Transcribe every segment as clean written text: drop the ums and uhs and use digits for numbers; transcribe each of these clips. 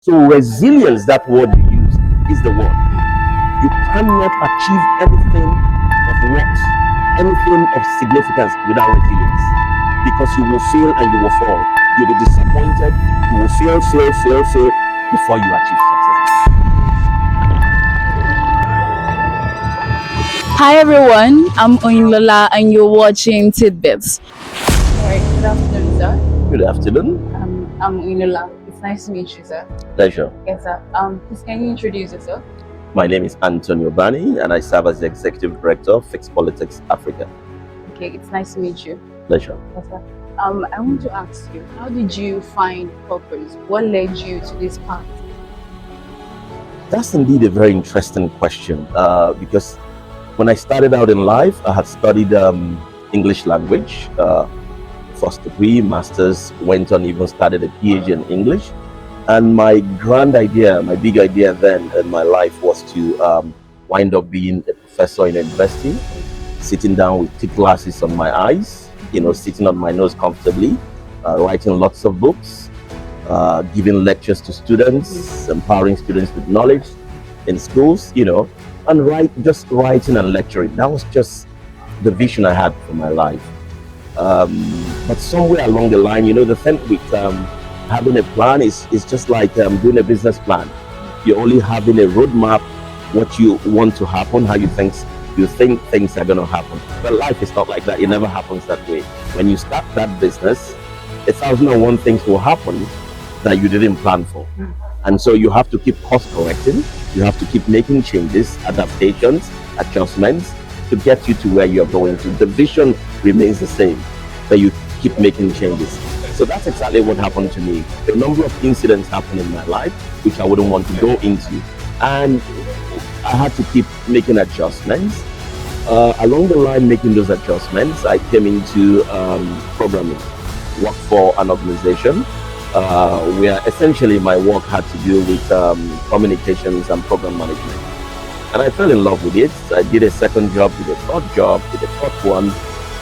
So resilience, that word you use, is the word. You cannot achieve anything of worth, anything of significance without resilience. Because you will fail and you will fall. You'll be disappointed. You will fail before you achieve success. Hi everyone, I'm Oyinlola and you're watching Tidbits. Alright, good afternoon, sir. Good afternoon. I'm Oyinlola. It's nice to meet you, sir. Pleasure. Yes, sir. Please can you introduce yourself? My name is Antonio Bani and I serve as the Executive Director of Fixed Politics Africa. Okay, it's nice to meet you. Pleasure. Yes, sir. I want to ask you, how did you find purpose? What led you to this path? That's indeed a very interesting question because when I started out in life, I had studied English language, first degree, master's, went on even started a PhD in English. And my grand idea, my big idea then in my life was to wind up being a professor in a university, sitting down with thick glasses on my eyes, sitting on my nose comfortably, writing lots of books, giving lectures to students, empowering students with knowledge in schools, and just writing and lecturing. That was just the vision I had for my life. But somewhere along the line, the thing with having a plan is just like doing a business plan. You're only having a roadmap, what you want to happen, how you think things are going to happen. But life is not like that. It never happens that way. When you start that business, 1,001 things will happen that you didn't plan for. And so you have to keep course correcting. You have to keep making changes, adaptations, adjustments to get you to where you're going to. The vision remains the same, but you keep making changes. So that's exactly what happened to me. A number of incidents happened in my life, which I wouldn't want to go into. And I had to keep making adjustments. Along the line, making those adjustments, I came into programming, worked for an organization where essentially my work had to do with communications and program management. And I fell in love with it. I did a second job, did a third job, did a fourth one.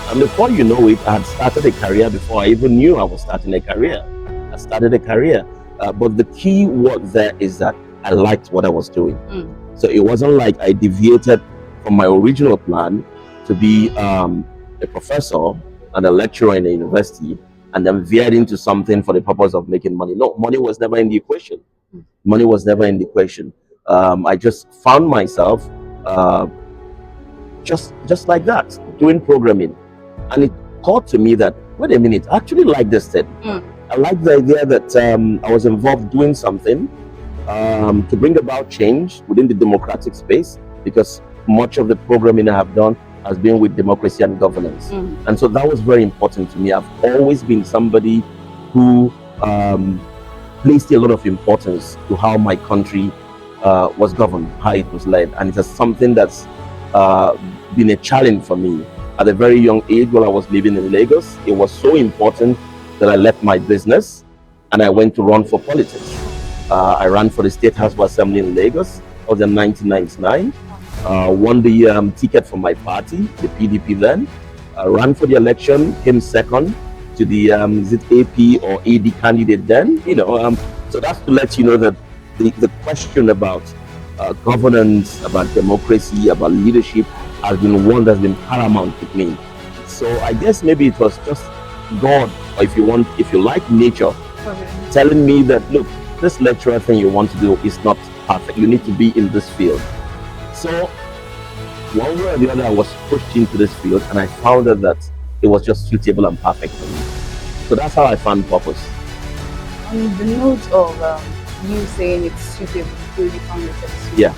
And before you know it, I had started a career before I even knew I was starting a career. I started a career. But the key word there is that I liked what I was doing. So it wasn't like I deviated from my original plan to be a professor and a lecturer in a university and then veered into something for the purpose of making money. No, money was never in the equation. Money was never in the equation. I just found myself just like that, doing programming. And it occurred to me that, wait a minute, I actually like this thing. I like the idea that I was involved doing something to bring about change within the democratic space, because much of the programming I have done has been with democracy and governance. And so that was very important to me. I've always been somebody who placed a lot of importance to how my country was governed, how it was led. And it is something that's been a challenge for me. At a very young age, while I was living in Lagos, it was so important that I left my business and I went to run for politics. I ran for the State House of Assembly in Lagos. That was in 1999. Won the ticket for my party, the PDP then. Ran for the election, came second to the is it AP or AD candidate then. So that's to let you know that the question about governance, about democracy, about leadership has been one that's been paramount with me. So I guess maybe it was just God, or if you like nature, telling me that, look, this lecturer thing you want to do is not perfect. You need to be in this field. So one way or the other, I was pushed into this field and I found out that it was just suitable and perfect for me. So that's how I found purpose. On the note of you saying it's suitable, you found yourself suitable. Yeah.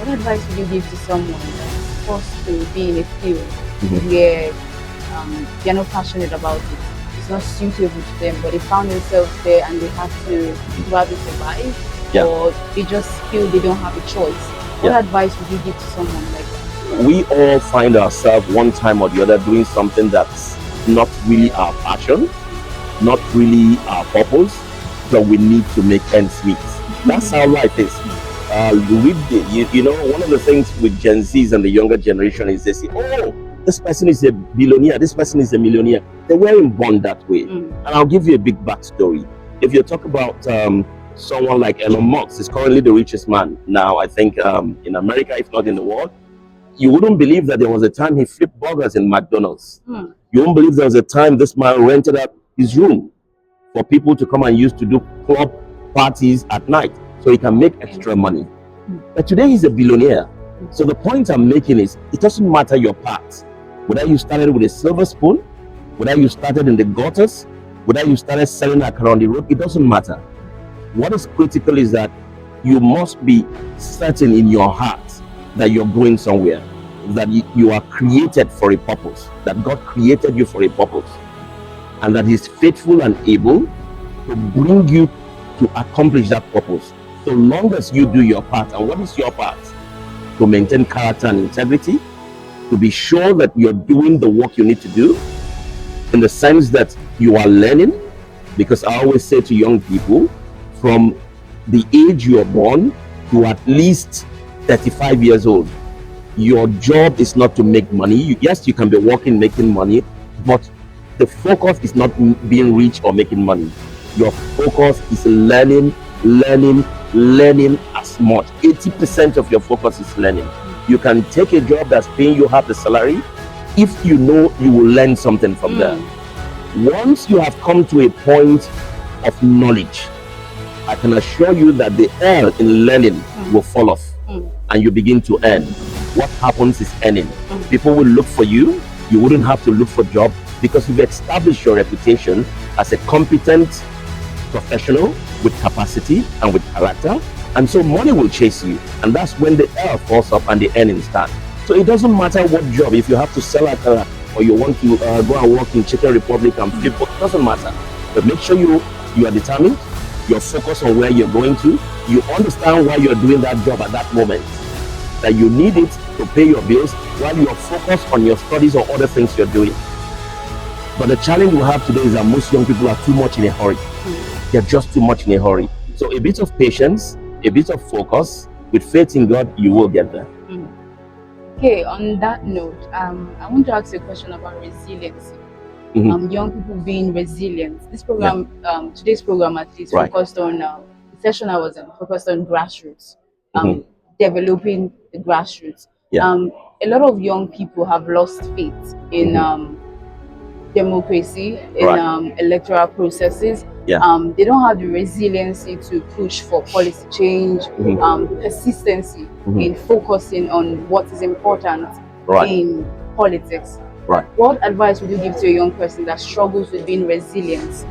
What advice would you give to someone that's forced to be in a field where they're not passionate about it? It's not suitable to them, but they found themselves there and they have to probably survive, or they just feel they don't have a choice. What advice would you give to someone like that? We all find ourselves one time or the other doing something that's not really our passion, not really our purpose, but we need to make ends meet. That's how life is. One of the things with Gen Zs and the younger generation is they say, oh, this person is a billionaire, this person is a millionaire. They weren't born that way. And I'll give you a big backstory. If you talk about Someone like Elon Musk is currently the richest man now, I think, in America, if not in the world. You wouldn't believe that there was a time he flipped burgers in McDonald's. You won't believe there was a time this man rented out his room for people to come and use to do club parties at night so he can make extra money. But today he's a billionaire. So the point I'm making is, it doesn't matter your path. Whether you started with a silver spoon, whether you started in the gutters, whether you started selling around the road, it doesn't matter. What is critical is that you must be certain in your heart that you're going somewhere, that you are created for a purpose, that God created you for a purpose, and that He's faithful and able to bring you to accomplish that purpose, so long as you do your part. And what is your part? To maintain character and integrity, to be sure that you're doing the work you need to do, in the sense that you are learning. Because I always say to young people, from the age you are born to at least 35 years old, your job is not to make money. Yes, you can be working, making money, but the focus is not being rich or making money. Your focus is learning as much. 80% of your focus is learning. You can take a job that's paying you half the salary if you know you will learn something from there. Once you have come to a point of knowledge, I can assure you that the air in learning will fall off and you begin to earn. What happens is earning. People will look for you. You wouldn't have to look for a job, because you've established your reputation as a competent professional with capacity and with character. And so money will chase you. And that's when the air falls up and the earnings start. So it doesn't matter what job. If you have to sell a car, or you want to go and work in Chicken Republic and flip, it doesn't matter. But make sure you are determined. You're focused on where you're going to. You understand why you're doing that job at that moment, that you need it to pay your bills while you're focused on your studies or other things you're doing. But the challenge we have today is that most young people are too much in a hurry. They're just too much in a hurry. So a bit of patience, a bit of focus, with faith in God, you will get there. Okay, on that note, I want to ask you a question about resiliency. Young people being resilient. This program, today's program at least, focused on the session I was in, focused on grassroots, developing the grassroots. A lot of young people have lost faith in democracy, in electoral processes. They don't have the resiliency to push for policy change, persistency in focusing on what is important in politics. What advice would you give to a young person that struggles with being resilient?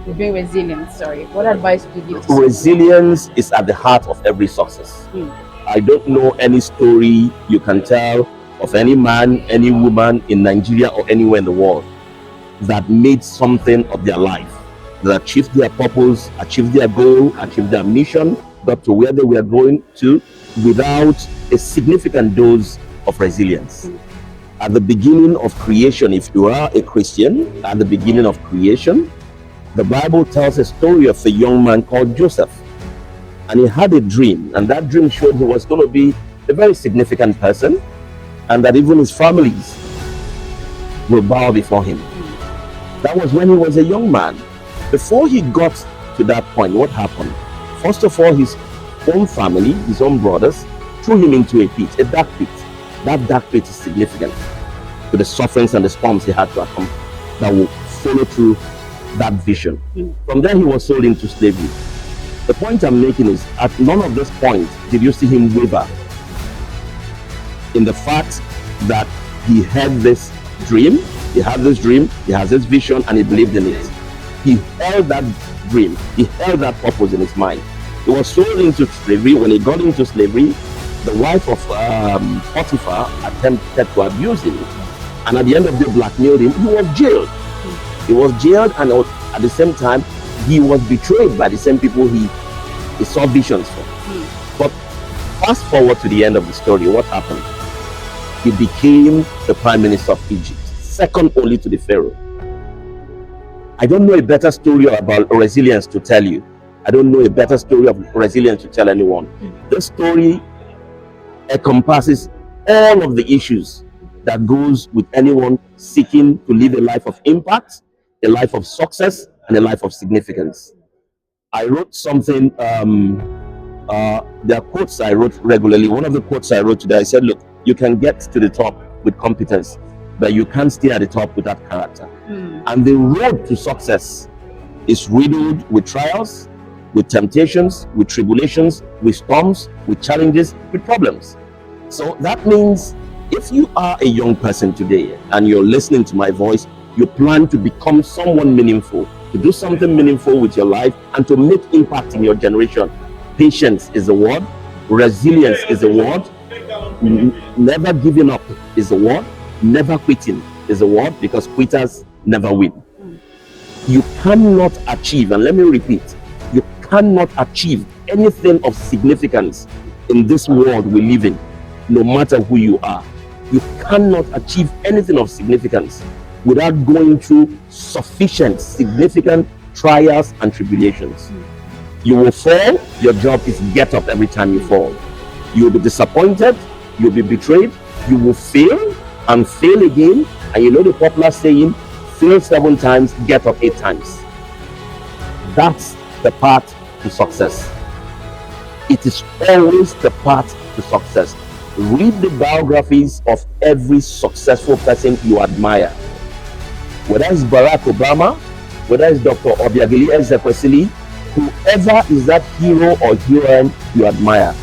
What advice would you give to Resilience is at the heart of every success. I don't know any story you can tell of any man, any woman in Nigeria or anywhere in the world that made something of their life, that achieved their purpose, achieved their goal, achieved their mission, got to where they were going to, without a significant dose of resilience. At the beginning of creation, if you are a Christian, at the beginning of creation, the Bible tells a story of a young man called Joseph. And he had a dream, and that dream showed he was going to be a very significant person, and that even his families will bow before him. That was when he was a young man. Before he got to that point, what happened? First of all, his own family, his own brothers, threw him into a pit, a dark pit. That dark pit is significant to the sufferings and the storms he had to accomplish that will follow through that vision. From there, he was sold into slavery. The point I'm making is, at none of this point did you see him waver in the fact that he had this dream, he has this vision, and he believed in it. He held that dream, he held that purpose in his mind. He was sold into slavery. When he got into slavery, the wife of Potiphar attempted to abuse him, and at the end of the day blackmailed him. He was jailed. And at the same time, he was betrayed by the same people he saw visions for. But fast forward to the end of the story, what happened? He became the prime minister of Egypt, second only to the Pharaoh. I don't know a better story about resilience to tell you. I don't know a better story of resilience to tell anyone. This story encompasses all of the issues that goes with anyone seeking to live a life of impact, a life of success, and a life of significance. I wrote something. There are quotes I wrote regularly. One of the quotes I wrote today, I said, look, you can get to the top with competence, but you can't stay at the top without character. And the road to success is riddled with trials, with temptations, with tribulations, with storms, with challenges, with problems. So that means if you are a young person today and you're listening to my voice, you plan to become someone meaningful, to do something meaningful with your life and to make impact in your generation. Patience is a word, resilience is a word, never giving up is a word, never quitting is a word, because quitters never win. You cannot achieve, and let me repeat, you cannot achieve anything of significance in this world we live in, no matter who you are. You cannot achieve anything of significance without going through sufficient, significant trials and tribulations. You will fall, your job is get up every time you fall. You will be disappointed, you'll be betrayed, you will fail and fail again. And you know the popular saying, fail 7 times, get up 8 times. That's the path to success. It is always the path to success. Read the biographies of every successful person you admire. Whether it's Barack Obama, whether it's Dr. Obiageli Ezekwesili, whoever is that hero or heroine you admire,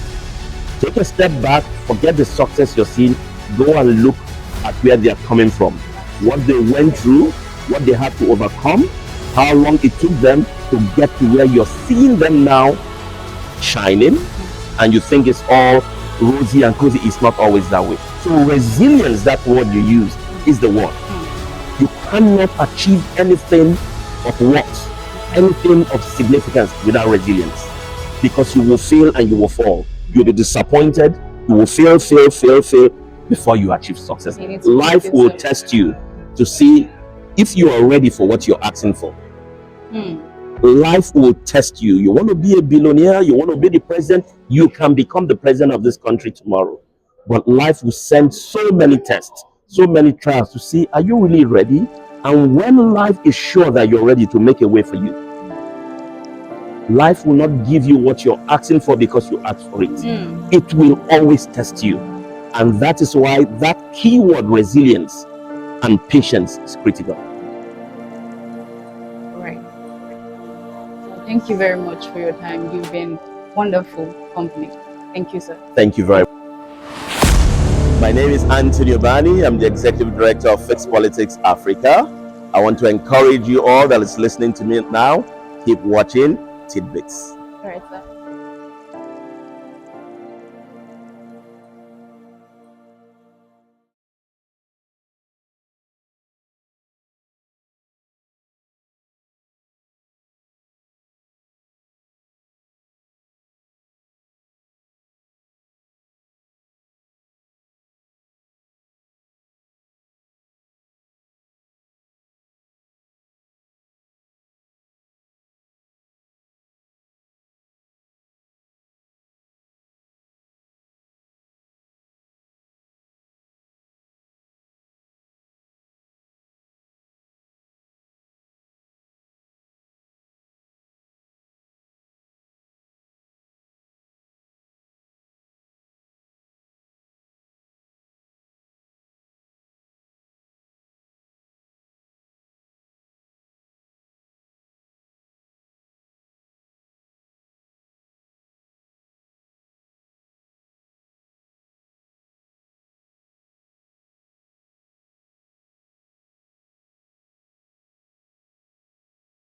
take a step back, forget the success you're seeing, go and look at where they are coming from, what they went through, what they had to overcome, how long it took them to get to where you're seeing them now shining, and you think it's all rosy and cozy. It's not always that way. So resilience, that word you use, is the word. You cannot achieve anything of worth, anything of significance without resilience, because you will fail and you will fall. You'll be disappointed, you will fail before you achieve success. Life will test you to see if you are ready for what you're asking for. Life will test you. You want to be a billionaire, you want to be the president, you can become the president of this country tomorrow. But life will send so many tests, so many trials to see, are you really ready? And when life is sure that you're ready to make a way for you, life will not give you what you're asking for because you asked for it. It will always test you. And that is why that keyword resilience and patience is critical. Right. Well, thank you very much for your time. You've been wonderful company. Thank you, sir. Thank you very much. My name is Anthony Obani. I'm the Executive Director of Fixed Politics Africa. I want to encourage you all that is listening to me now, keep watching Tidbits. All right, sir.